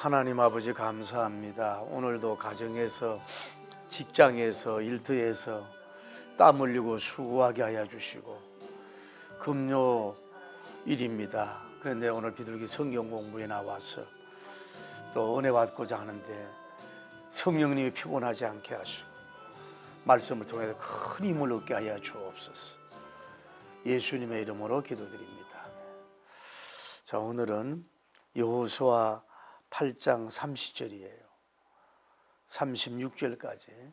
하나님 아버지 감사합니다. 오늘도 가정에서, 직장에서, 일터에서 땀 흘리고 수고하게 하여 주시고, 금요일입니다. 그런데 오늘 비둘기 성경 공부에 나와서 또 은혜 받고자 하는데 성령님이 피곤하지 않게 하시고 말씀을 통해서 큰 힘을 얻게 하여 주옵소서. 예수님의 이름으로 기도드립니다. 자, 오늘은 여호수아 8장 30절이에요. 36절까지.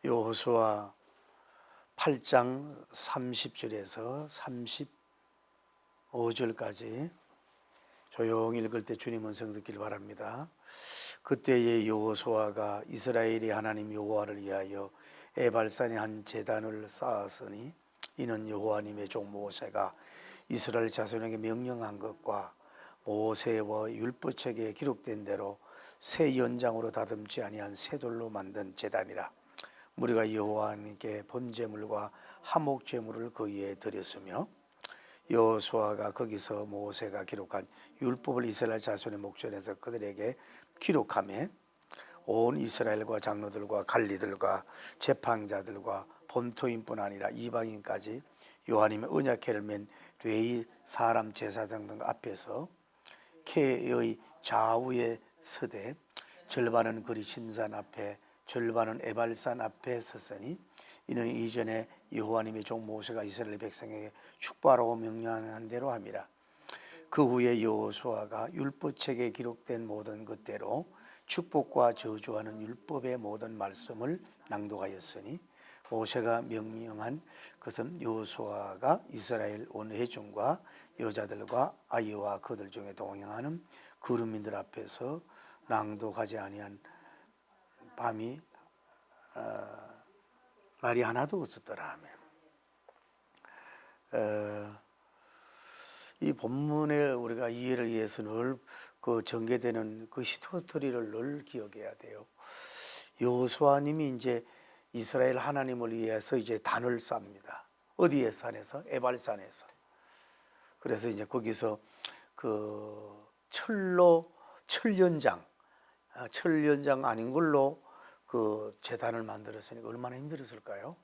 여호수아 8장 30절에서 35절까지 조용히 읽을 때 주님 음성 듣기를 바랍니다. 그때의 여호수아가 이스라엘이 하나님 여호와를 위하여 에발산에 한 제단을 쌓았으니 이는 여호와님의 종 모세가 이스라엘 자손에게 명령한 것과 모세와 율법책에 기록된 대로 새 연장으로 다듬지 아니한 새 돌로 만든 제단이라. 무리가 여호와님께 번제물과 화목제물을 그 위에 드렸으며 여호수아가 거기서 모세가 기록한 율법을 이스라엘 자손의 목전에서 그들에게 기록하며 온 이스라엘과 장로들과 관리들과 재판자들과 본토인뿐 아니라 이방인까지 여호와님의 언약궤를 맨 레위 사람 제사장 등 앞에서 쾌의 좌우에 서되 절반은 그리심산 앞에 절반은 에발산 앞에 섰으니 이는 이전에 여호와님의 종 모세가 이스라엘 백성에게 축복하라고 명령한 대로 함이라. 그 후에 여호수아가 율법책에 기록된 모든 것대로 축복과 저주하는 율법의 모든 말씀을 낭독하였으니 모세가 명령한 것은 여호수아가 이스라엘 온 회중과 여자들과 아이와 그들 중에 동행하는 거류민들 앞에서 낭독하지 아니한 밤이 말이 하나도 없었더라 하며, 이 본문에 우리가 이해를 위해서 늘 그 전개되는 그 히스토리를 늘 기억해야 돼요. 여호수아님이 이제 이스라엘 하나님을 위해서 이제 단을 쌉니다. 어디에 산에서? 에발산에서. 그래서 이제 거기서 그 철연장 아닌 걸로 그 제단을 만들었으니까 얼마나 힘들었을까요?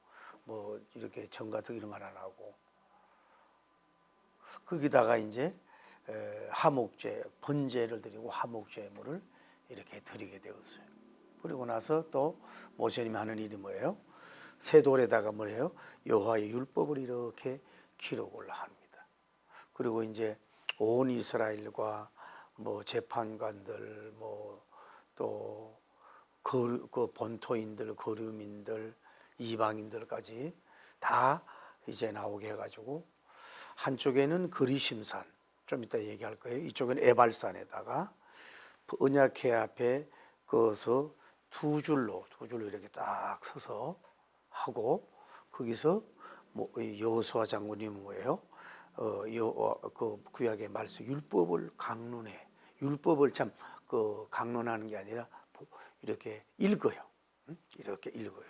뭐 이렇게 정 같은 이런 말 안 하고 거기다가 이제 화목제 번제를 드리고 화목제물을 이렇게 드리게 되었어요. 그리고 나서 또 모세님이 하는 일이 뭐예요? 새 돌에다가 뭐예요? 여호와의 율법을 이렇게 기록을 합니다. 그리고 이제 온 이스라엘과 뭐 재판관들 뭐 또 그 본토인들, 거류민들, 이방인들까지 다 이제 나오게 해가지고 한쪽에는 그리심산, 좀 이따 얘기할 거예요. 이쪽에는 에발산에다가 언약궤 앞에 거기서 두 줄로 이렇게 딱 서서 하고 거기서 뭐 여호수아 장군님은 뭐예요? 그 구약의 말씀 율법을 강론해. 율법을 참 그 강론하는 게 아니라 이렇게 읽어요. 이렇게 읽어요.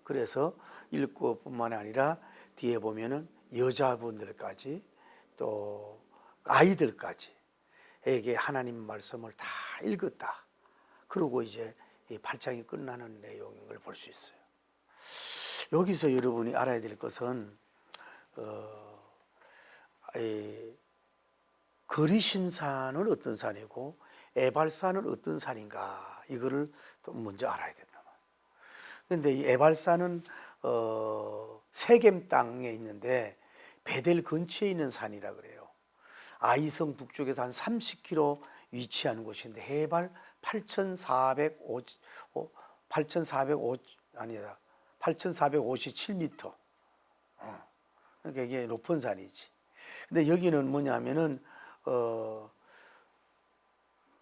그래서 읽고 뿐만 아니라 뒤에 보면은 여자분들까지 또 아이들까지 에게 하나님 말씀을 다 읽었다. 그리고 이제 이 8장이 끝나는 내용인 걸 볼 수 있어요. 여기서 여러분이 알아야 될 것은 거리심산은 어떤 산이고 에발산은 어떤 산인가 이거를 또 먼저 알아야 된다. 그런데 이 에발산은 세겜 땅에 있는데 베델 근처에 있는 산이라 그래요. 아이성 북쪽에서 한 30km 위치한 곳인데 해발 8,457m. 그러니까 이게 높은 산이지. 근데 여기는 뭐냐면은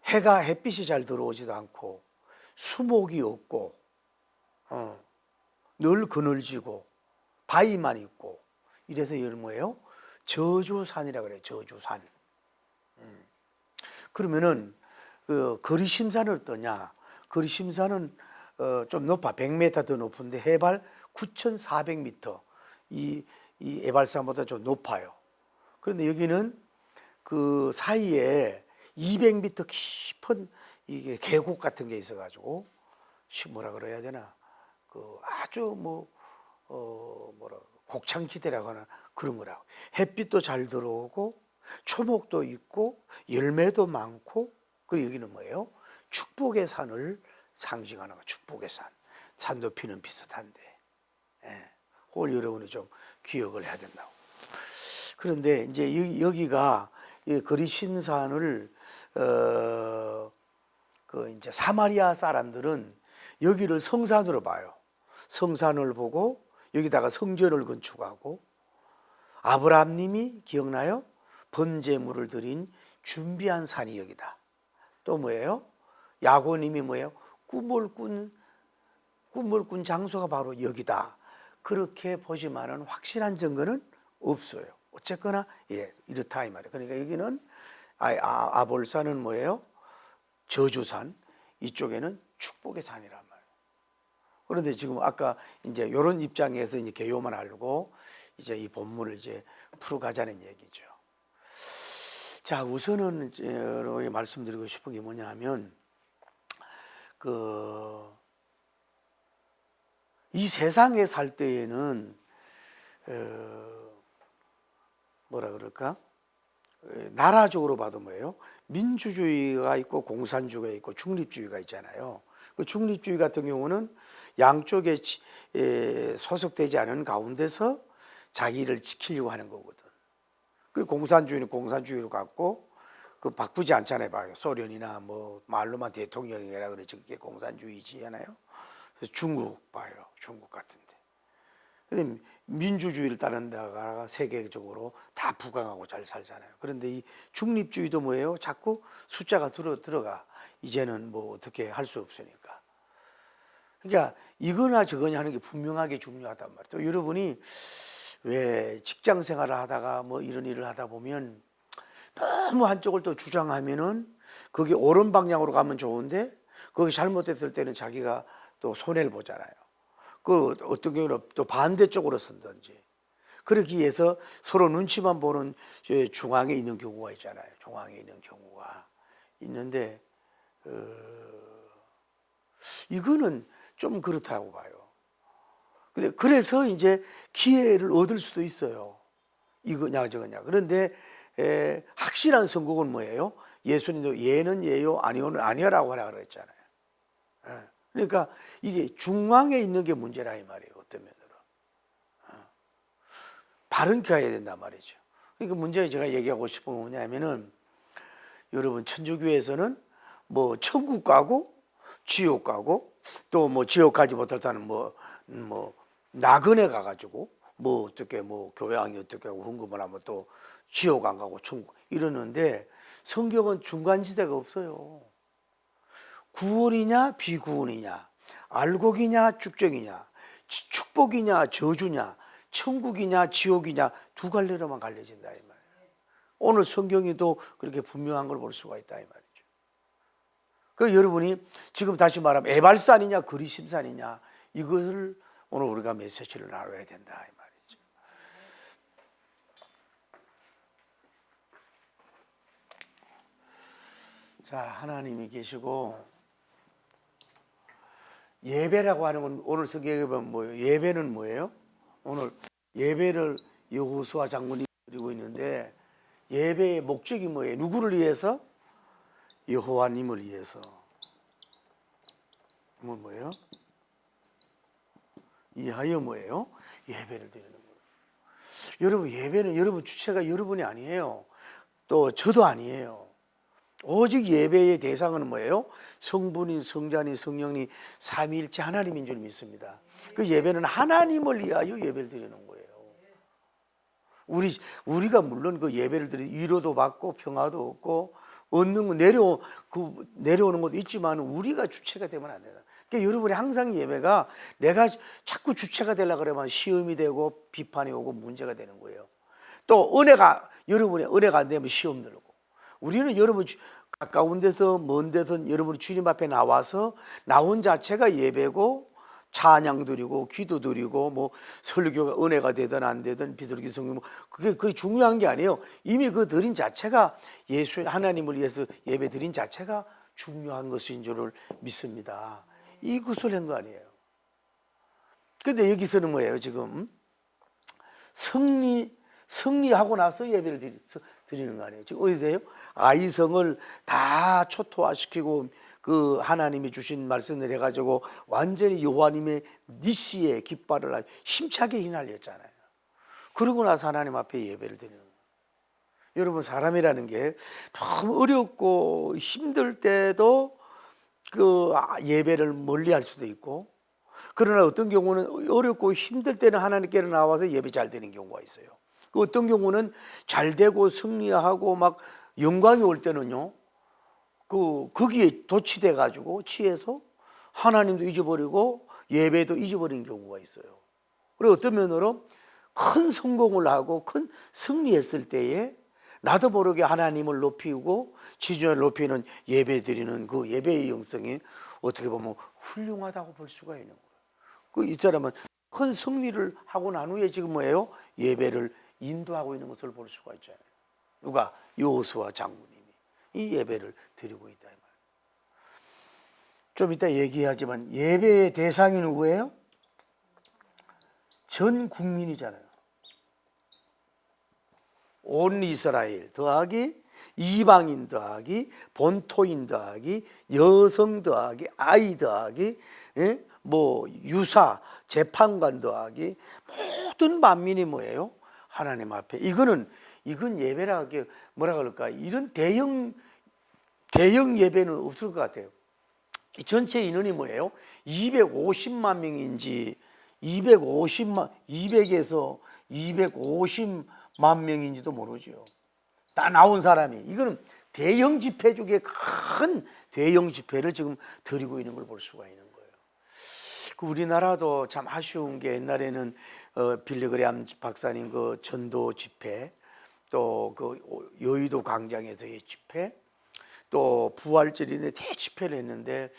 햇빛이 잘 들어오지도 않고 수목이 없고 늘 그늘지고 바위만 있고 이래서 이걸 뭐예요? 저주산이라 그래요. 저주산. 그러면은 그 거리심산은 어떠냐? 거리심산은 좀 높아. 100m 더 높은데 해발 9,400m. 이 에발산보다 좀 높아요. 그런데 여기는 그 사이에 200m 깊은 이게 계곡 같은 게 있어가지고 뭐라 그래야 되나 그 아주 뭐라 곡창지대라고 하나 그런 거라고. 햇빛도 잘 들어오고 초목도 있고 열매도 많고 그리고 여기는 뭐예요? 축복의 산을 상징하는 거. 축복의 산. 산 높이는 비슷한데 그걸 여러분이 좀 기억을 해야 된다고. 그런데 이제 여기가 거리심산을 그 이제 사마리아 사람들은 여기를 성산으로 봐요. 성산을 보고 여기다가 성전을 건축하고 아브라함님이 기억나요? 번제물을 드린 준비한 산이 여기다. 또 뭐예요? 야고님이 뭐예요? 꿈을 꾼 장소가 바로 여기다. 그렇게 보지만은 확실한 증거는 없어요. 어쨌거나 이렇다 이 말이에요. 그러니까 여기는 아볼산은 뭐예요? 저주산, 이쪽에는 축복의 산이란 말이에요. 그런데 지금 아까 이제 이런 입장에서 이제 개요만 알고 이제 이 본문을 이제 풀어가자는 얘기죠. 자, 우선은 말씀드리고 싶은 게 뭐냐 하면 이 세상에 살 때에는 뭐라 그럴까? 나라적으로 봐도 뭐예요? 민주주의가 있고 공산주의가 있고 중립주의가 있잖아요. 그 중립주의 같은 경우는 양쪽에 소속되지 않은 가운데서 자기를 지키려고 하는 거거든. 그리고 공산주의는 공산주의로 갖고 그 바꾸지 않잖아요. 봐요. 소련이나 뭐 말로만 대통령이라 그러지 그게 공산주의지잖아요. 그래서 중국 봐요. 중국 같은데. 근데 민주주의를 따른 데가 세계적으로 다 부강하고 잘 살잖아요. 그런데 이 중립주의도 뭐예요? 자꾸 숫자가 들어가. 이제는 뭐 어떻게 할 수 없으니까. 그러니까 이거나 저거냐 하는 게 분명하게 중요하단 말이에요. 또 여러분이 왜 직장 생활을 하다가 뭐 이런 일을 하다 보면 너무 한쪽을 또 주장하면은 그게 옳은 방향으로 가면 좋은데 그게 잘못됐을 때는 자기가 또 손해를 보잖아요. 그 어떤 경우는 또 반대쪽으로 선든지 그러기 위해서 서로 눈치만 보는 중앙에 있는 경우가 있잖아요. 중앙에 있는 경우가 있는데 이거는 좀 그렇다고 봐요. 그래서 이제 기회를 얻을 수도 있어요. 이거냐 저거냐. 그런데 확실한 선곡은 뭐예요? 예수님도 예는 예요 아니오는 아니라고 하라 그랬잖아요. 그러니까 이게 중앙에 있는 게 문제라 이 말이에요. 어떤 면으로 바른 가야 된단 말이죠. 그러니까 문제가 제가 얘기하고 싶은 건 뭐냐면은 여러분 천주교에서는 뭐 천국 가고 지옥 가고 또 뭐 지옥 가지 못할 때는 뭐 나그네 가가지고 뭐 어떻게 뭐 교양이 어떻게 하고 헌금을 하면 또 지옥 안 가고 천국 이러는데 성경은 중간지대가 없어요. 구원이냐 비구원이냐 알곡이냐 쭉정이냐 축복이냐 저주냐 천국이냐 지옥이냐 두 갈래로만 갈려진다 이 말이에요. 오늘 성경에도 그렇게 분명한 걸 볼 수가 있다 이 말이죠. 그 여러분이 지금 다시 말하면 에발산이냐 거리심산이냐 이것을 오늘 우리가 메시지를 나눠야 된다 이 말이죠. 자, 하나님이 계시고 예배라고 하는 건 오늘 성경에 보면 뭐예요? 예배는 뭐예요? 오늘 예배를 여호수아 장군이 드리고 있는데 예배의 목적이 뭐예요? 누구를 위해서? 여호와님을 위해서. 뭐예요? 이하여 뭐예요? 예배를 드리는 거예요. 여러분 예배는 여러분 주체가 여러분이 아니에요. 또 저도 아니에요. 오직 예배의 대상은 뭐예요? 성부님, 성자님, 성령님 삼위일체 하나님인 줄 믿습니다. 그 예배는 하나님을 위하여 예배를 드리는 거예요. 우리가 물론 그 예배를 드리 위로도 받고 평화도 얻고 얻는 거 내려오는 것도 있지만 우리가 주체가 되면 안 된다. 그러니까 여러분이 항상 예배가 내가 자꾸 주체가 되려고 그러면 시험이 되고 비판이 오고 문제가 되는 거예요. 또 여러분의 은혜가 안 되면 시험 들고. 우리는 여러분 가까운 데서 먼 데서 여러분이 주님 앞에 나와서 나온 자체가 예배고 찬양 드리고 기도 드리고 뭐 설교가 은혜가 되든 안 되든 비둘기 성경 뭐 그게 중요한 게 아니에요. 이미 그 드린 자체가 예수 하나님을 위해서 예배 드린 자체가 중요한 것인 줄을 믿습니다. 이것을 한 거 아니에요. 근데 여기서는 뭐예요? 지금 승리하고 나서 예배를 드리는 거 아니에요? 지금 어디세요? 아이성을 다 초토화시키고 그 하나님이 주신 말씀을 해가지고 완전히 여호와님의 니시의 깃발을 힘차게 휘날렸잖아요. 그러고 나서 하나님 앞에 예배를 드리는 거예요. 여러분, 사람이라는 게 너무 어렵고 힘들 때도 그 예배를 멀리할 수도 있고, 그러나 어떤 경우는 어렵고 힘들 때는 하나님께로 나와서 예배 잘 되는 경우가 있어요. 그 어떤 경우는 잘 되고 승리하고 막 영광이 올 때는요, 거기에 도취돼 가지고 취해서 하나님도 잊어버리고 예배도 잊어버리는 경우가 있어요. 그리고 어떤 면으로 큰 성공을 하고 큰 승리했을 때에 나도 모르게 하나님을 높이고 지존을 높이는 예배 드리는 그 예배의 영성이 어떻게 보면 훌륭하다고 볼 수가 있는 거예요. 이 사람은 큰 승리를 하고 난 후에 지금 뭐예요? 예배를 인도하고 있는 것을 볼 수가 있잖아요. 누가? 여호수아 장군님이 이 예배를 드리고 있다 이 말이에요. 좀 이따 얘기하지만 예배의 대상이 누구예요? 전 국민이잖아요. 온 이스라엘 더하기 이방인 더하기 본토인 더하기 여성 더하기 아이 더하기 뭐 유사 재판관 더하기 모든 만민이 뭐예요? 하나님 앞에. 이건 예배라 게 뭐라 그럴까? 이런 대형 예배는 없을 것 같아요. 전체 인원이 뭐예요? 250만 명인지 200에서 250만 명인지도 모르죠. 다 나온 사람이. 이거는 대형 집회 중에 큰 대형 집회를 지금 드리고 있는 걸 볼 수가 있는 거예요. 우리나라도 참 아쉬운 게 옛날에는 빌리그레암 박사님 그 전도 집회, 또 그 여의도 광장에서의 집회, 또 부활절인데 대집회를 했는데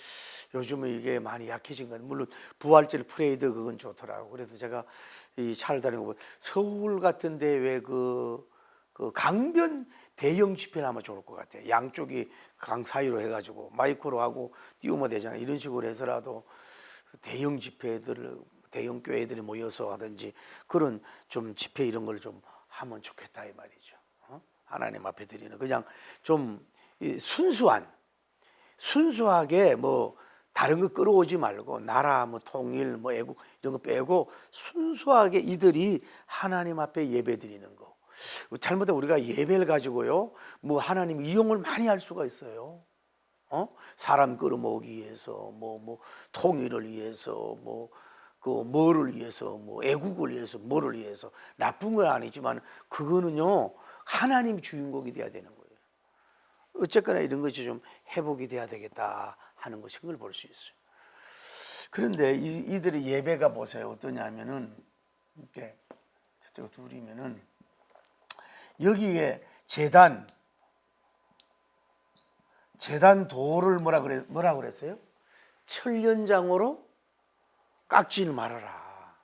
요즘은 이게 많이 약해진 것 같아요. 물론 부활절 프레이드 그건 좋더라고. 그래서 제가 이 차를 다니고 보면 서울 같은데 왜 그 강변 대형 집회는 아마 좋을 것 같아요. 양쪽이 강 사이로 해가지고 마이크로 하고 띄우면 되잖아요. 이런 식으로 해서라도 대형 집회들을 대형 교회들이 모여서 하든지 그런 좀 집회 이런 걸 좀 하면 좋겠다 이 말이죠. 하나님 앞에 드리는 그냥 좀 순수하게 뭐 다른 거 끌어오지 말고 나라 뭐 통일 뭐 애국 이런 거 빼고 순수하게 이들이 하나님 앞에 예배 드리는 거. 잘못하면 우리가 예배를 가지고요 뭐 하나님 이용을 많이 할 수가 있어요. 사람 끌어모으기 위해서 뭐 통일을 위해서 뭐 그 뭐를 위해서 뭐 애국을 위해서 뭐를 위해서 나쁜 건 아니지만 그거는요 하나님 주인공이 돼야 되는 거예요. 어쨌거나 이런 것이 좀 회복이 돼야 되겠다 하는 것인 걸 볼 수 있어요. 그런데 이들의 예배가 보세요 어떠냐면은 이렇게 저쪽 둘이면은 여기에 제단 돌을 뭐라 그랬어요? 철련장으로 깎지는 말아라.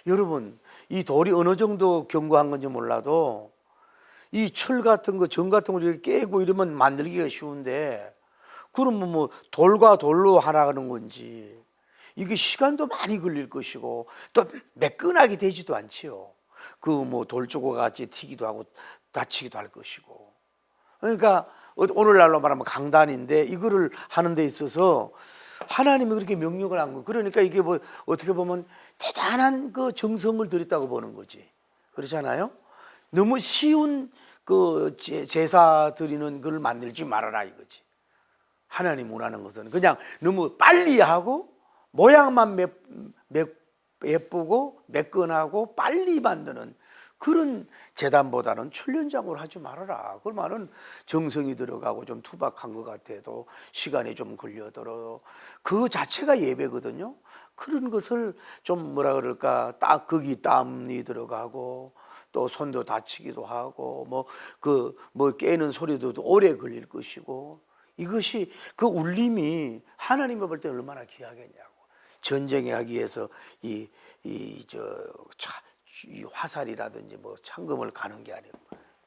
여러분 이 돌이 어느 정도 견고한 건지 몰라도 이 철 같은 거, 정 같은 거 이렇게 깨고 이러면 만들기가 쉬운데 그러면 뭐 돌과 돌로 하라는 건지 이게 시간도 많이 걸릴 것이고 또 매끈하게 되지도 않지요. 그 뭐 돌조각 같이 튀기도 하고 다치기도 할 것이고. 그러니까 오늘날로 말하면 강단인데 이거를 하는 데 있어서 하나님이 그렇게 명령을 한 거. 그러니까 이게 뭐 어떻게 보면 대단한 그 정성을 들였다고 보는 거지. 그렇잖아요. 너무 쉬운 그 제사 드리는 걸 만들지 말아라 이거지. 하나님 원하는 것은 그냥 너무 빨리 하고 모양만 예쁘고 매끈하고 빨리 만드는 그런 제단보다는 철련장으로 하지 말아라. 그러면은 정성이 들어가고 좀 투박한 것 같아도 시간이 좀 걸려들어. 그 자체가 예배거든요. 그런 것을 좀 뭐라 그럴까 거기 땀이 들어가고 또 손도 다치기도 하고 뭐 깨는 소리도 오래 걸릴 것이고 이것이 그 울림이 하나님이 볼 때 얼마나 귀하겠냐고. 전쟁하기 위해서 이 화살이라든지 뭐 창검을 가는 게 아니고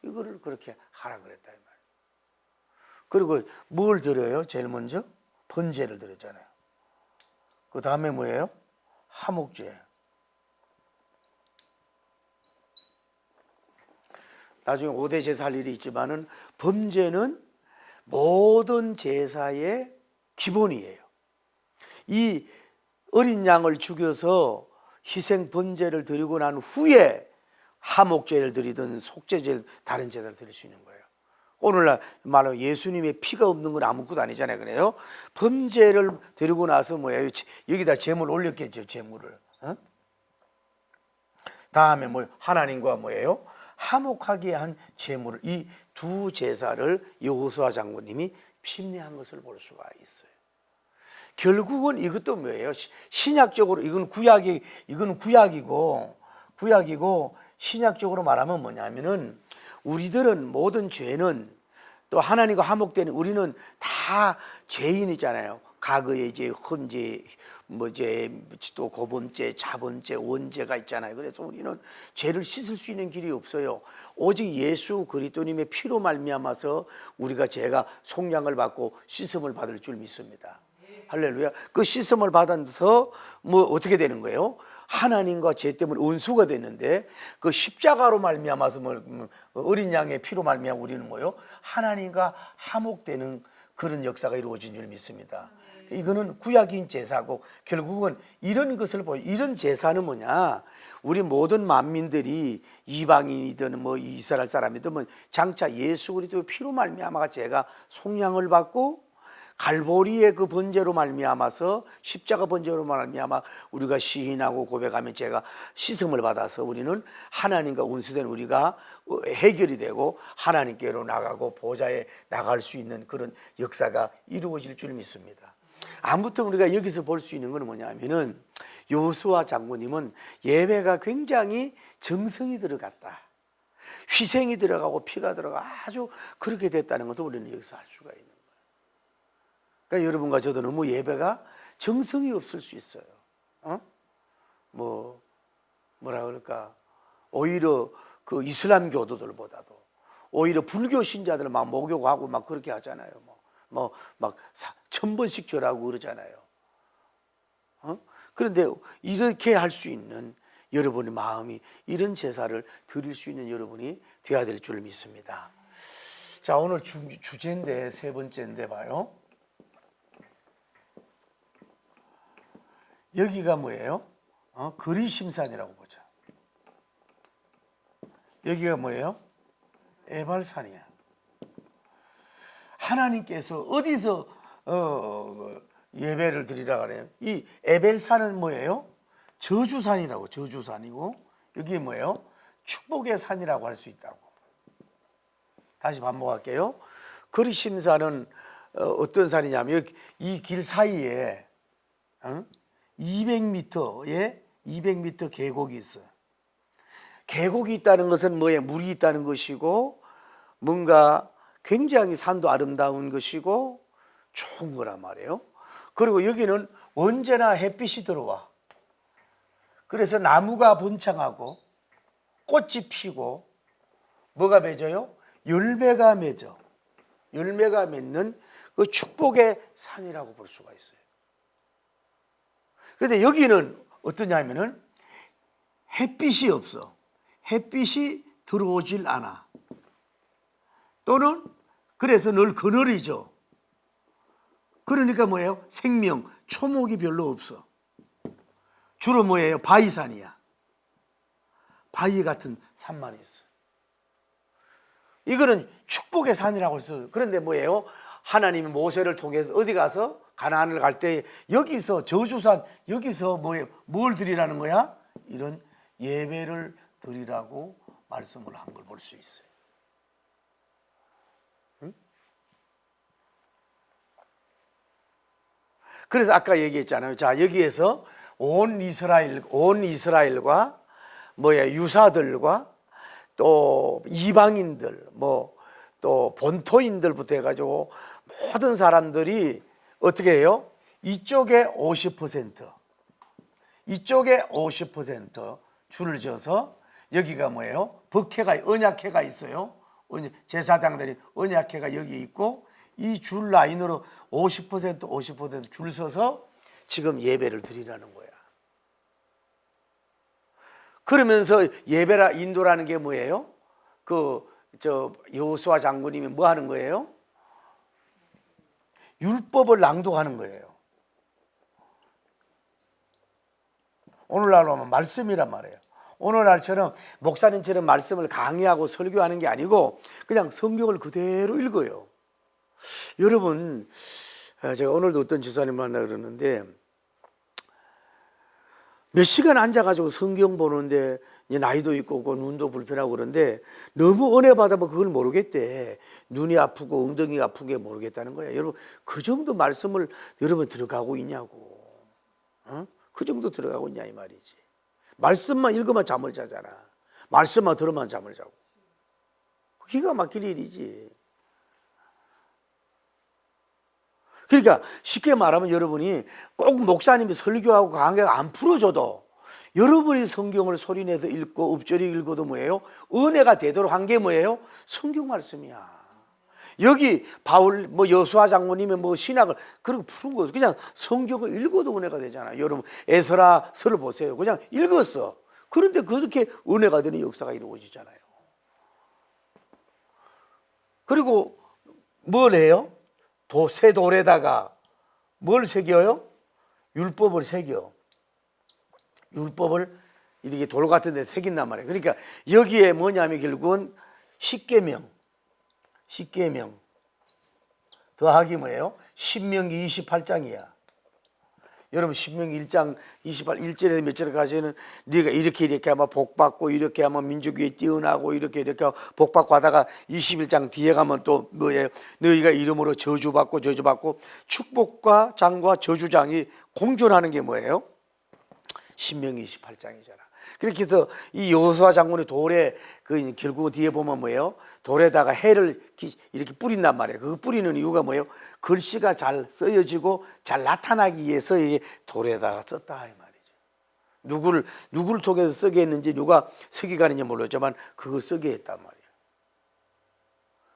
이거를 그렇게 하라 그랬다 이 말이에요. 그리고 뭘 드려요? 제일 먼저 번제를 드렸잖아요. 그 다음에 뭐예요? 화목제. 나중에 5대 제사 할 일이 있지만은 번제는 모든 제사의 기본이에요. 이 어린 양을 죽여서 희생 번제를 드리고 난 후에 화목제를 드리든 속죄제를 다른 제사를 드릴 수 있는 거예요. 오늘날 말로 예수님의 피가 없는 건 아무것도 아니잖아요. 그래요? 번제를 드리고 나서 뭐예요? 여기다 제물 올렸겠죠. 제물을. 다음에 뭐 하나님과 뭐예요? 화목하게 한 제물을, 이 두 제사를 여호수아 장군님이 심리한 것을 볼 수가 있어요. 결국은 이것도 뭐예요? 신약적으로 이건 구약이고 신약적으로 말하면 뭐냐면은 우리들은 모든 죄는 또 하나님과 화목되는 우리는 다 죄인이잖아요. 과거에 이제 헌죄, 뭐죄, 또 고범죄, 자범죄, 원죄가 있잖아요. 그래서 우리는 죄를 씻을 수 있는 길이 없어요. 오직 예수 그리스도님의 피로 말미암아서 우리가 죄가 속량을 받고 씻음을 받을 줄 믿습니다. 할렐루야. 그 씻음을 받아서 뭐 어떻게 되는 거예요? 하나님과 죄 때문에 원수가 됐는데 그 십자가로 말미암아서 어린 양의 피로 말미암아 우리는 뭐요? 하나님과 화목되는 그런 역사가 이루어진 줄 믿습니다. 이거는 구약인 제사고 결국은 이런 것을 보여. 이런 제사는 뭐냐? 우리 모든 만민들이 이방인이든 뭐 이스라엘 사람이든 뭐 장차 예수 그리스도의 피로 말미암아 제가 속량을 받고 갈보리의 그 번제로 말미암아서 십자가 번제로 말미암아 우리가 시인하고 고백하면 제가 씻음을 받아서 우리는 하나님과 원수된 우리가 해결이 되고 하나님께로 나가고 보좌에 나갈 수 있는 그런 역사가 이루어질 줄 믿습니다. 아무튼 우리가 여기서 볼 수 있는 건 뭐냐면은 여호수아 장군님은 예배가 굉장히 정성이 들어갔다, 희생이 들어가고 피가 들어가 아주 그렇게 됐다는 것도 우리는 여기서 알 수가 있는 거예요. 그러니까 여러분과 저도 너무 예배가 정성이 없을 수 있어요. 뭐라 그럴까? 오히려 그 이슬람 교도들보다도 오히려 불교 신자들 막 목욕하고 막 그렇게 하잖아요. 막 1000번씩 절하고 그러잖아요. 그런데 이렇게 할 수 있는 여러분의 마음이 이런 제사를 드릴 수 있는 여러분이 되어야 될 줄 믿습니다. 자, 오늘 주제인데 세 번째인데 봐요. 여기가 뭐예요? 그리심산이라고 보자. 여기가 뭐예요? 에발산이야. 하나님께서 어디서 예배를 드리라 그래요? 이 에벨산은 뭐예요? 저주산이라고. 저주산이고 여기 뭐예요? 축복의 산이라고 할 수 있다고. 다시 반복할게요. 그리심산은 어떤 산이냐면 이 길 사이에 200m에 200m 계곡이 있어요. 계곡이 있다는 것은 뭐예요? 물이 있다는 것이고 뭔가 굉장히 산도 아름다운 것이고 좋은 거란 말이에요. 그리고 여기는 언제나 햇빛이 들어와. 그래서 나무가 번창하고 꽃이 피고 뭐가 맺어요? 열매가 맺어. 열매가 맺는 그 축복의 산이라고 볼 수가 있어요. 그런데 여기는 어떠냐면은 햇빛이 없어. 햇빛이 들어오질 않아. 또는 그래서 늘 그늘이죠. 그러니까 뭐예요? 생명, 초목이 별로 없어. 주로 뭐예요? 바위산이야. 바위 같은 산만 있어. 이거는 축복의 산이라고 했어요. 그런데 뭐예요? 하나님이 모세를 통해서 어디 가서 가나안을 갈 때 여기서 저주산, 여기서 뭐예요? 뭘 드리라는 거야? 이런 예배를 드리라고 말씀을 한 걸 볼 수 있어요. 그래서 아까 얘기했잖아요. 자, 여기에서 온 이스라엘과 유사들과 또 이방인들, 또 본토인들부터 해가지고 모든 사람들이 어떻게 해요? 이쪽에 50%, 이쪽에 50% 줄을 져서 여기가 뭐예요? 법회가 언약회가 있어요. 제사장들이 언약회가 여기 있고 이 줄 라인으로 50% 줄 서서 지금 예배를 드리라는 거야. 그러면서 예배라 인도라는 게 뭐예요? 여호수아 장군님이 뭐 하는 거예요? 율법을 낭독하는 거예요. 오늘날로 하면 말씀이란 말이에요. 오늘날처럼 목사님처럼 말씀을 강의하고 설교하는 게 아니고 그냥 성경을 그대로 읽어요. 여러분, 제가 오늘도 어떤 지사님 만나 그러는데 몇 시간 앉아가지고 성경 보는데 나이도 있고 눈도 불편하고 그런데 너무 은혜 받아서 그걸 모르겠대. 눈이 아프고 엉덩이가 아픈 게 모르겠다는 거야. 여러분, 그 정도 말씀을 여러분 들어가고 있냐고. 그 정도 들어가고 있냐 이 말이지. 말씀만 읽으면 잠을 자잖아. 말씀만 들으면 잠을 자고. 기가 막힐 일이지. 그러니까 쉽게 말하면 여러분이 꼭 목사님이 설교하고 강의가 안 풀어줘도 여러분이 성경을 소리내서 읽고 읊조리 읽어도 뭐예요? 은혜가 되도록 한 게 뭐예요? 성경 말씀이야. 여기 바울 여수아 장모님의 신학을 그렇게 푸는 거 그냥 성경을 읽어도 은혜가 되잖아. 여러분 에스라서를 보세요. 그냥 읽었어. 그런데 그렇게 은혜가 되는 역사가 이루어지잖아요. 그리고 뭘 해요? 새 돌에다가 뭘 새겨요? 율법을 새겨. 율법을 이렇게 돌 같은 데 새긴단 말이에요. 그러니까 여기에 뭐냐면 결국은 십계명 더하기 뭐예요? 신명기 28장이야. 여러분 신명기 1장 28 1절에서 몇 절까지는 네가 이렇게 하면 복받고 이렇게 하면 민족 위에 뛰어나고 이렇게 복받고 하다가 21장 뒤에 가면 또 뭐예요? 너희가 이름으로 저주받고 축복과 장과 저주장이 공존하는 게 뭐예요? 신명기 28장이잖아. 그렇게 해서 이 여호수아 장군의 돌에 결국 뒤에 보면 뭐예요? 돌에다가 해를 이렇게 뿌린단 말이에요. 그 뿌리는 이유가 뭐예요? 글씨가 잘 쓰여지고 잘 나타나기 위해서 이게 돌에다가 썼다 이 말이죠. 누구를 통해서 쓰게 했는지 누가 쓰게 가는지 모르지만 그걸 쓰게 했단 말이에요.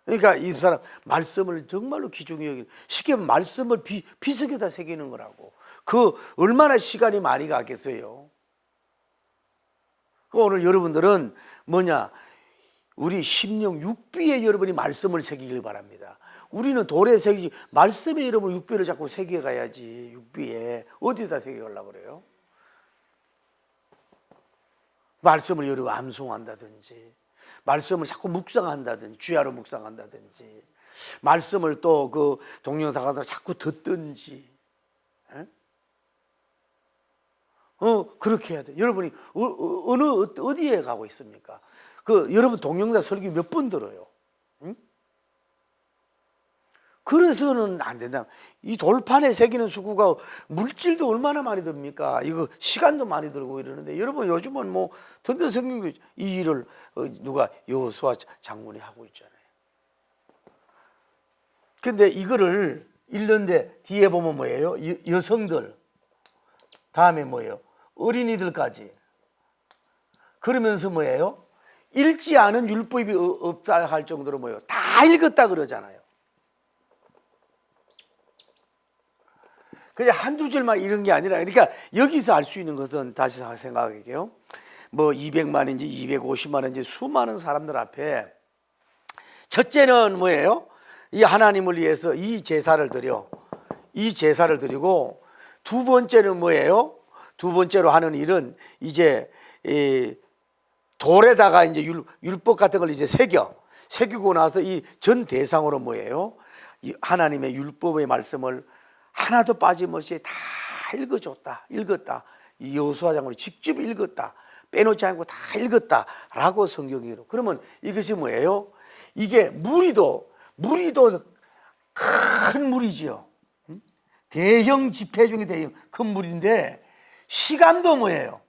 그러니까 이 사람 말씀을 정말로 귀중히 여기는 쉽게 말씀을 비석에다 새기는 거라고. 그 얼마나 시간이 많이 가겠어요. 오늘 여러분들은 우리 심령 육비에 여러분이 말씀을 새기길 바랍니다. 우리는 돌에 새기지 말씀에 여러분 육비를 자꾸 새겨가야지. 육비에 어디다 새겨가려고 그래요? 말씀을 여러분 암송한다든지 말씀을 자꾸 묵상한다든지 주야로 묵상한다든지 말씀을 또 동영상하다 자꾸 듣든지 그렇게 해야 돼. 여러분이 어디에 가고 있습니까? 여러분 동영상 설교 몇 번 들어요? 응? 그래서는 안 된다. 이 돌판에 새기는 수구가 물질도 얼마나 많이 듭니까? 이거 시간도 많이 들고 이러는데 여러분 요즘은 든든 성경 이 일을 누가 여호수아 장군이 하고 있잖아요. 근데 이거를 읽는데 뒤에 보면 뭐예요? 여성들 다음에 뭐예요? 어린이들까지. 그러면서 뭐예요? 읽지 않은 율법이 없다 할 정도로 뭐예요? 다 읽었다 그러잖아요. 그냥 한두 줄만 읽은 게 아니라 그러니까 여기서 알 수 있는 것은 다시 생각할게요. 200만인지 250만인지 수많은 사람들 앞에 첫째는 뭐예요? 이 하나님을 위해서 이 제사를 드리고 두 번째는 뭐예요? 두 번째로 하는 일은 이제 돌에다가 이제 율법 같은 걸 이제 새기고 나서 이 전 대상으로 뭐예요? 이 하나님의 율법의 말씀을 하나도 빠짐없이 다 읽었다. 이 여호수아 장군이 직접 읽었다. 빼놓지 않고 다 읽었다라고 성경이로. 그러면 이것이 뭐예요? 이게 무리도 큰 무리지요. 대형 집회 중에 대형 큰 무리인데 시간도 뭐예요?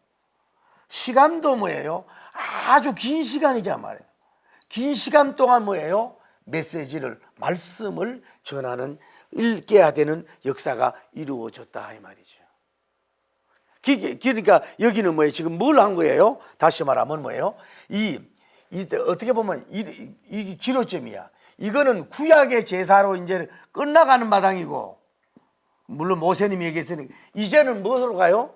아주 긴 시간이란 말이에요. 긴 시간 동안 뭐예요? 말씀을 전하는 읽게야 되는 역사가 이루어졌다 이 말이죠. 그러니까 여기는 뭐예요? 지금 뭘 한 거예요? 다시 말하면 뭐예요? 어떻게 보면 이게 기로점이야. 이거는 구약의 제사로 이제 끝나가는 마당이고, 물론 모세님이 얘기했으니까 이제는 무엇으로 가요?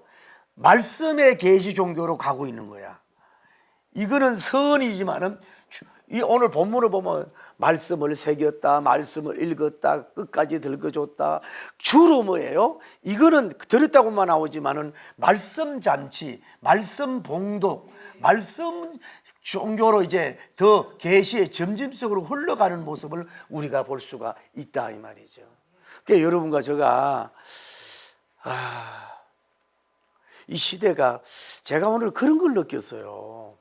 말씀의 계시 종교로 가고 있는 거야. 이거는 선이지만은 오늘 본문을 보면 말씀을 새겼다, 말씀을 읽었다, 끝까지 들거줬다. 주로 뭐예요? 이거는 들었다고만 나오지만은 말씀 잔치, 말씀 봉독, 말씀 종교로 이제 더 계시의 점진적으로 흘러가는 모습을 우리가 볼 수가 있다 이 말이죠. 그러니까 여러분과 제가 이 시대가, 제가 오늘 그런 걸 느꼈어요.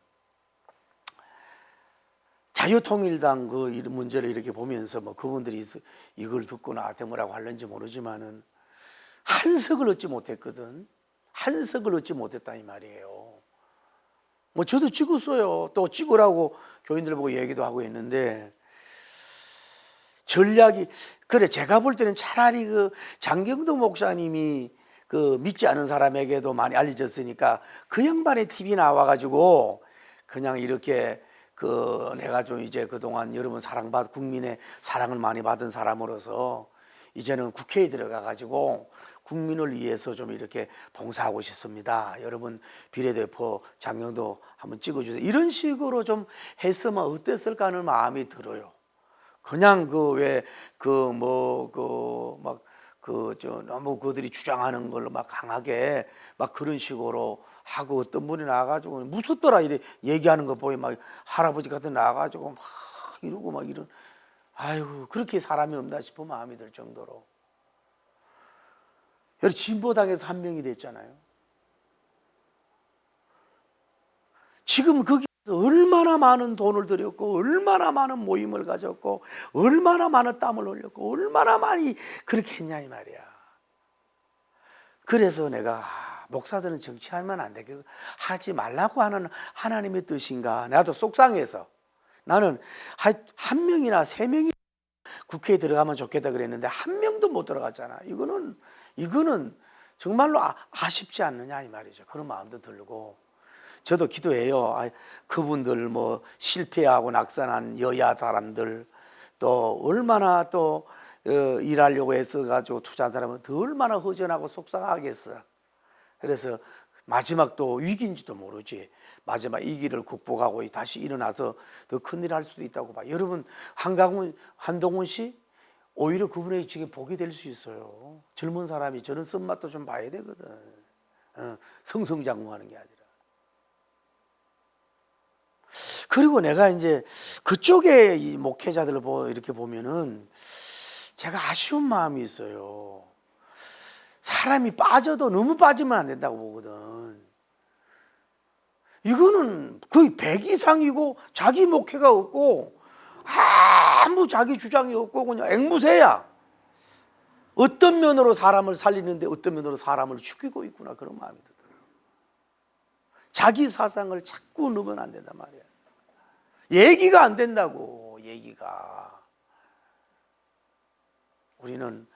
자유통일당 그 문제를 이렇게 보면서 뭐 그분들이 이걸 듣고 나한테 뭐라고 하는지 모르지만은 한석을 얻지 못했거든. 한석을 얻지 못했다 이 말이에요. 뭐 저도 찍었어요. 또 찍으라고 교인들 보고 얘기도 하고 했는데, 전략이, 그래 제가 볼 때는 차라리 그 장경도 목사님이 그 믿지 않은 사람에게도 많이 알려졌으니까 그 양반의 TV 나와가지고 그냥 이렇게 내가 좀 이제 그동안 여러분 국민의 사랑을 많이 받은 사람으로서 이제는 국회에 들어가가지고 국민을 위해서 좀 이렇게 봉사하고 싶습니다. 여러분 비례대표 장경도 한번 찍어주세요. 이런 식으로 좀 했으면 어땠을까 하는 마음이 들어요. 그냥 너무 그들이 주장하는 걸로 막 강하게 막 그런 식으로 하고, 어떤 분이 나와가지고 무섭더라 이래 얘기하는 거 보면 막 할아버지 같은 나와가지고 막 이러고 막 이런, 아이고 그렇게 사람이 없나 싶은 마음이 들 정도로. 여기 진보당에서 한 명이 됐잖아요. 지금 거기서 얼마나 많은 돈을 들였고, 얼마나 많은 모임을 가졌고, 얼마나 많은 땀을 흘렸고, 얼마나 많이 그렇게 했냐 이 말이야. 그래서 내가 목사들은 정치하면 안 되게 하지 말라고 하는 하나님의 뜻인가. 나도 속상해서 나는 한 명이나 세 명이 국회에 들어가면 좋겠다 그랬는데 한 명도 못 들어갔잖아. 이거는 정말로 아쉽지 않느냐 이 말이죠. 그런 마음도 들고, 저도 기도해요. 그분들 뭐 실패하고 낙선한 여야 사람들, 또 얼마나 또 일하려고 애써가지고 투자한 사람은 더 얼마나 허전하고 속상하겠어. 그래서 마지막 또 위기인지도 모르지. 마지막 이 길을 극복하고 다시 일어나서 더 큰일 할 수도 있다고 봐. 여러분 한동훈 씨 오히려 그분의 지금 복이 될 수 있어요. 젊은 사람이 저런 쓴맛도 좀 봐야 되거든. 성성장구하는 게 아니라. 그리고 내가 이제 그쪽에 이 목회자들을 이렇게 보면은 제가 아쉬운 마음이 있어요. 사람이 빠져도 너무 빠지면 안 된다고 보거든. 이거는 거의 100 이상이고 자기 목회가 없고 아무 자기 주장이 없고 그냥 앵무새야. 어떤 면으로 사람을 살리는데 어떤 면으로 사람을 죽이고 있구나, 그런 마음이 들어요. 자기 사상을 자꾸 넣으면 안 된단 말이야. 얘기가 안 된다고, 얘기가. 우리는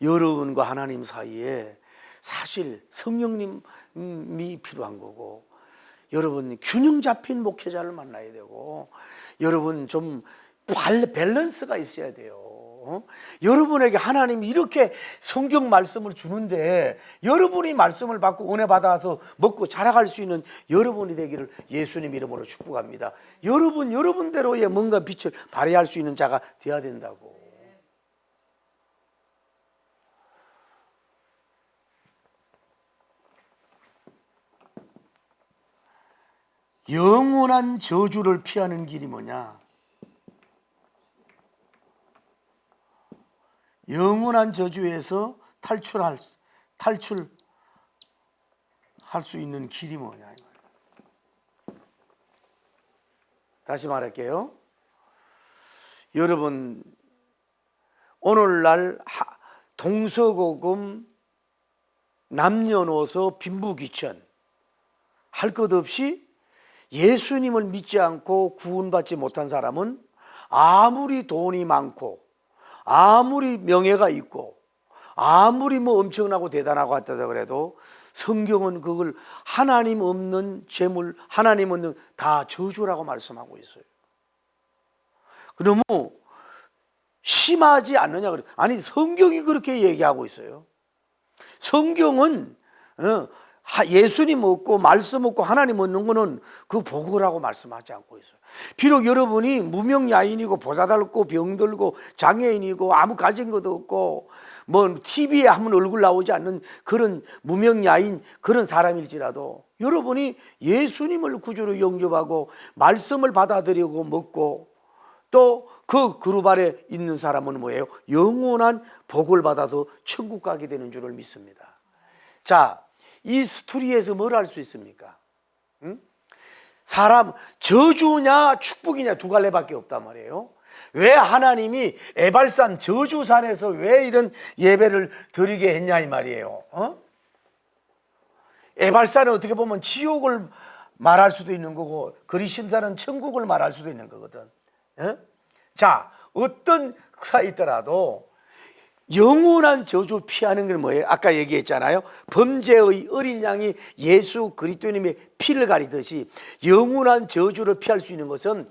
여러분과 하나님 사이에 사실 성령님이 필요한 거고, 여러분 균형 잡힌 목회자를 만나야 되고, 여러분 좀 밸런스가 있어야 돼요. 여러분에게 하나님이 이렇게 성경 말씀을 주는데 여러분이 말씀을 받고 은혜 받아서 먹고 자라갈 수 있는 여러분이 되기를 예수님 이름으로 축복합니다. 여러분대로의 뭔가 빛을 발휘할 수 있는 자가 되어야 된다고. 영원한 저주를 피하는 길이 뭐냐? 영원한 저주에서 탈출할 수 있는 길이 뭐냐? 다시 말할게요. 여러분, 오늘날 동서고금, 남녀노소, 빈부귀천 할 것 없이 예수님을 믿지 않고 구원받지 못한 사람은 아무리 돈이 많고 아무리 명예가 있고 아무리 뭐 엄청나고 대단하고 하다 그래도 성경은 그걸 하나님 없는 재물, 하나님 없는 다 저주라고 말씀하고 있어요. 너무 심하지 않느냐 그래. 아니 성경이 그렇게 얘기하고 있어요. 성경은 예수님 없고 말씀 없고 하나님 없는 거는 그 복이라고 말씀하지 않고 있어요. 비록 여러분이 무명야인이고 보자달고 병들고 장애인이고 아무 가진 것도 없고 뭐 TV에 한번 얼굴 나오지 않는 그런 무명야인 그런 사람일지라도 여러분이 예수님을 구주로 영접하고 말씀을 받아들이고 먹고 또 그 그룹 아래 있는 사람은 뭐예요? 영원한 복을 받아서 천국 가게 되는 줄을 믿습니다. 자, 이 스토리에서 뭘 알 수 있습니까? 사람 저주냐 축복이냐 두 갈래밖에 없단 말이에요. 왜 하나님이 에발산 저주산에서 왜 이런 예배를 드리게 했냐 이 말이에요. 에발산은 어떻게 보면 지옥을 말할 수도 있는 거고 그리심산은 천국을 말할 수도 있는 거거든. 자, 어떤 사 있더라도 영원한 저주 피하는 건 뭐예요? 아까 얘기했잖아요. 범죄의 어린 양이 예수 그리스도님의 피를 가리듯이 영원한 저주를 피할 수 있는 것은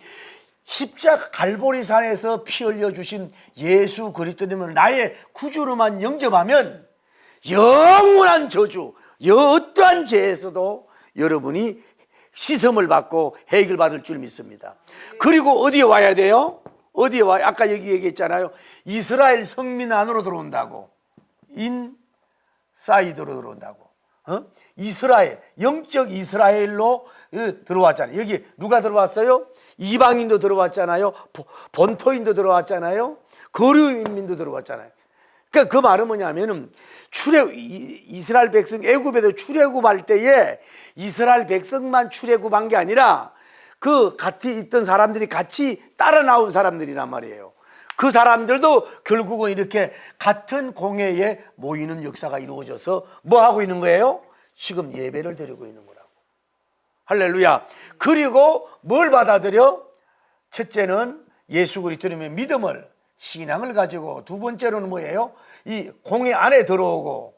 십자가 갈보리산에서 피 흘려 주신 예수 그리스도님을 나의 구주로만 영접하면 영원한 저주, 어떠한 죄에서도 여러분이 씻음을 받고 해결받을 줄 믿습니다. 그리고 어디에 와야 돼요? 어디에 와요? 아까 여기 얘기했잖아요. 이스라엘 성민 안으로 들어온다고. 인사이드로 들어온다고. 이스라엘, 영적 이스라엘로 들어왔잖아요. 여기 누가 들어왔어요? 이방인도 들어왔잖아요. 본토인도 들어왔잖아요. 거류인민도 들어왔잖아요. 그러니까 그 말은 뭐냐면은 이스라엘 백성 애굽에도 출애굽할 때에 이스라엘 백성만 출애굽한 게 아니라 그 같이 있던 사람들이 같이 따라 나온 사람들이란 말이에요. 그 사람들도 결국은 이렇게 같은 공회에 모이는 역사가 이루어져서 뭐 하고 있는 거예요? 지금 예배를 드리고 있는 거라고. 할렐루야. 그리고 뭘 받아들여? 첫째는 예수 그리스도님의 믿음을, 신앙을 가지고, 두 번째로는 뭐예요? 이 공회 안에 들어오고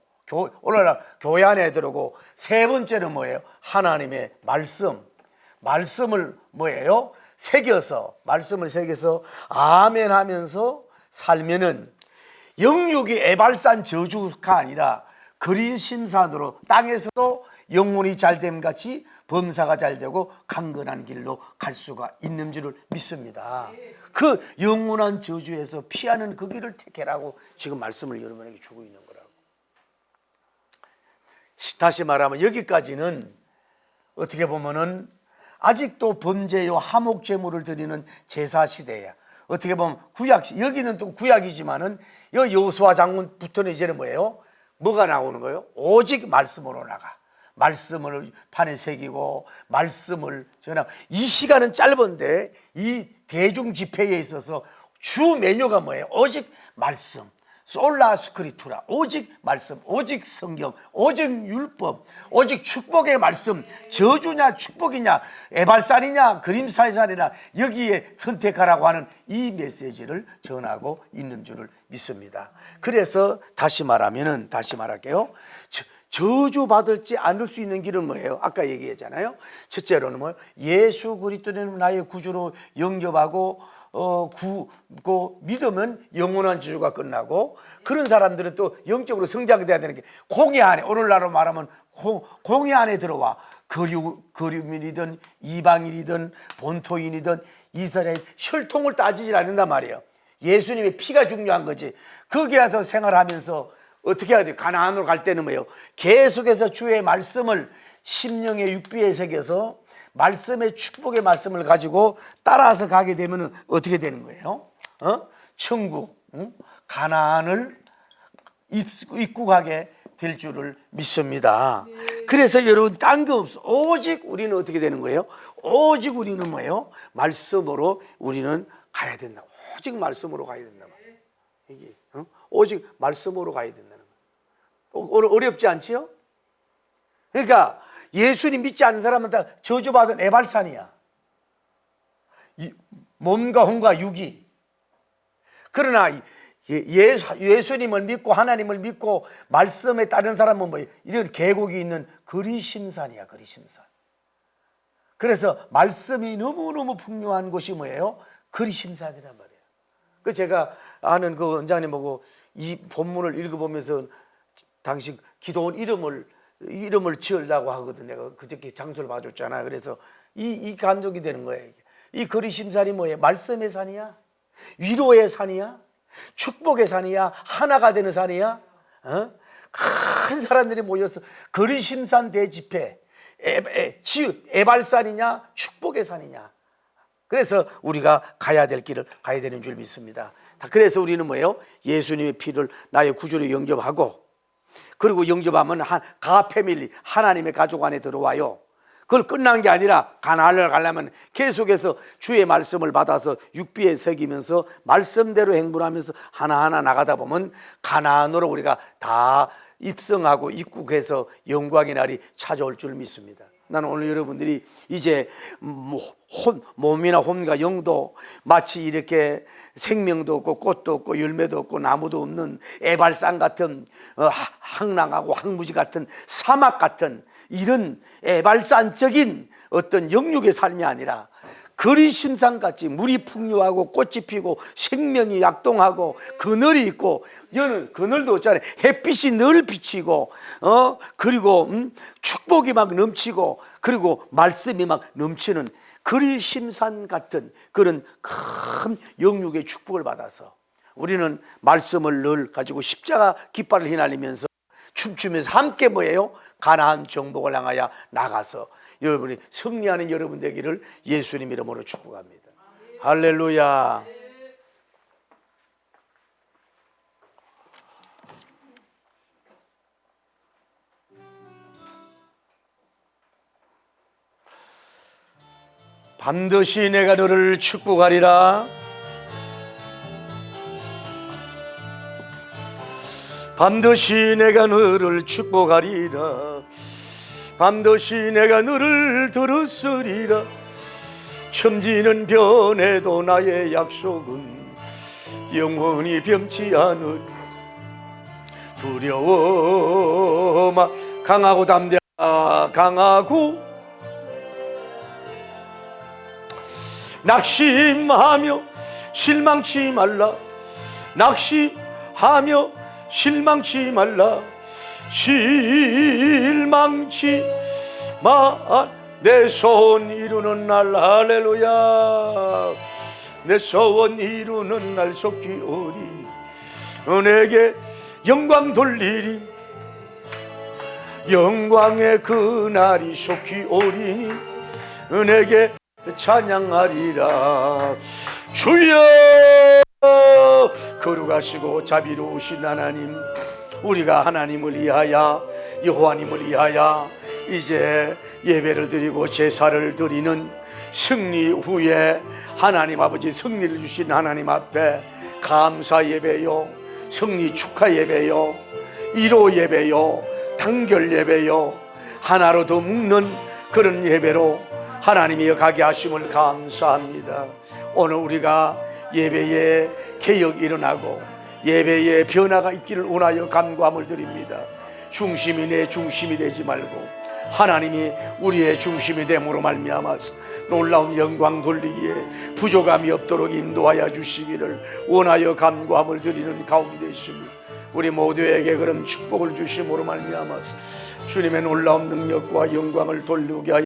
오늘날 교회 안에 들어오고, 세 번째는 뭐예요? 하나님의 말씀을 뭐예요? 말씀을 새겨서 아멘 하면서 살면은 영육이 에발산 저주가 아니라 그린심산으로 땅에서도 영혼이 잘됨 같이 범사가 잘되고 강건한 길로 갈 수가 있는 줄을 믿습니다. 그 영원한 저주에서 피하는 그 길을 택해라고 지금 말씀을 여러분에게 주고 있는 거라고. 다시 말하면 여기까지는 어떻게 보면은 아직도 범죄요 하목 제물을 드리는 제사 시대야. 어떻게 보면 구약, 여기는 또 구약이지만은 여호수아 장군부터는 이제는 뭐예요? 뭐가 나오는 거예요? 오직 말씀으로 나가. 말씀을 판에 새기고 말씀을 전하고. 이 시간은 짧은데 이 대중 집회에 있어서 주 메뉴가 뭐예요? 오직 말씀, 솔라 스크리투라, 오직 말씀, 오직 성경, 오직 율법, 오직 축복의 말씀. 저주냐 축복이냐 에발산이냐 그림살산이냐 여기에 선택하라고 하는 이 메시지를 전하고 있는 줄을 믿습니다. 그래서 다시 말할게요. 저주 받을지 않을 수 있는 길은 뭐예요? 아까 얘기했잖아요. 첫째로는 뭐예요? 예수 그리스도는 나의 구주로 영접하고 믿으면 영원한 저주가 끝나고, 그런 사람들은 또 영적으로 성장돼야 되는 게 공회 안에, 오늘날로 말하면 공회 안에 들어와. 거류민이든 이방인이든 본토인이든 이스라엘 혈통을 따지질 않는단 말이에요. 예수님의 피가 중요한 거지. 거기에서 생활하면서 어떻게 해야 돼요? 가나안으로 갈 때는 뭐예요? 계속해서 주의 말씀을 심령의 육비에 새겨서 말씀의 축복의 말씀을 가지고 따라서 가게 되면 어떻게 되는 거예요? 천국, 가나안을 입국하게 될 줄을 믿습니다. 그래서 여러분 딴 거 없어. 오직 우리는 어떻게 되는 거예요? 오직 우리는 뭐예요? 말씀으로 우리는 가야 된다. 오직 말씀으로 가야 된다. 이게 오직 말씀으로 가야 된다는 거예요. 어렵지 않지요? 그러니까 예수님 믿지 않는 사람은 다 저주받은 에발산이야. 몸과 혼과 육이. 그러나 예수님을 믿고 하나님을 믿고 말씀에 따른 사람은 뭐 이런 계곡이 있는 그리심산이야, 그리심산. 그래서 말씀이 너무너무 풍요한 곳이 뭐예요? 그리심산이란 말이에요. 그 제가 아는 그 원장님하고 이 본문을 읽어보면서 당시 기도원 이름을 지으려고 하거든. 내가 그저께 장소를 봐줬잖아. 그래서 이 감독이 되는 거예요. 이 그리심산이 뭐예요? 말씀의 산이야? 위로의 산이야? 축복의 산이야? 하나가 되는 산이야? 큰 사람들이 모여서 그리심산 대집회, 에발산이냐 축복의 산이냐. 그래서 우리가 가야 될 길을 가야 되는 줄 믿습니다. 그래서 우리는 뭐예요? 예수님의 피를 나의 구주로 영접하고, 그리고 영접하면 가패밀리, 하나님의 가족 안에 들어와요. 그걸 끝난 게 아니라 가나안을 가려면 계속해서 주의 말씀을 받아서 육비에 새기면서 말씀대로 행분하면서 하나하나 나가다 보면 가나안으로 우리가 다 입성하고 입국해서 영광의 날이 찾아올 줄 믿습니다. 나는 오늘 여러분들이 이제 몸이나 혼과 영도 마치 이렇게 생명도 없고 꽃도 없고 열매도 없고 나무도 없는 에발산 같은 황량하고 황무지 같은 사막 같은 이런 에발산적인 어떤 영육의 삶이 아니라 그리심산같이 물이 풍요하고 꽃이 피고 생명이 약동하고 그늘이 있고, 여는 그늘도 없잖아요. 햇빛이 늘 비치고 그리고 축복이 막 넘치고 그리고 말씀이 막 넘치는 그리심산 같은 그런 큰 영육의 축복을 받아서 우리는 말씀을 늘 가지고 십자가 깃발을 휘날리면서 춤추면서 함께 뭐예요? 가나안 정복을 향하여 나가서 여러분이 승리하는 여러분 되기를 예수님 이름으로 축복합니다. 할렐루야. 반드시 내가 너를 축복하리라. 반드시 내가 너를 축복하리라. 반드시 내가 너를 들었으리라. 천지는 변해도 나의 약속은 영원히 변치 않을. 두려워마 강하고 담대하 강하고 낙심하며 실망치 말라. 낙심하며 실망치 말라. 실망치 마. 내 소원 이루는 날. 할렐루야. 내 소원 이루는 날 속히 오리니 내게 영광 돌리리. 영광의 그날이 속히 오리니 내게 찬양하리라. 주여 거룩하시고 자비로우신 하나님, 우리가 하나님을 위하여 여호와님을 위하여 이제 예배를 드리고 제사를 드리는 승리 후에 하나님 아버지 승리를 주신 하나님 앞에 감사 예배요, 승리 축하 예배요, 위로 예배요, 단결 예배요, 하나로 더 묶는 그런 예배로 하나님이 가게 하심을 감사합니다. 오늘 우리가 예배에 개혁이 일어나고 예배에 변화가 있기를 원하여 간구함을 드립니다. 중심이 내 중심이 되지 말고 하나님이 우리의 중심이 됨으로 말미암아서 놀라운 영광 돌리기에 부족함이 없도록 인도하여 주시기를 원하여 간구함을 드리는 가운데 있습니다. 우리 모두에게 그런 축복을 주심으로 말미암아서 주님의 놀라운 능력과 영광을 돌리게 하여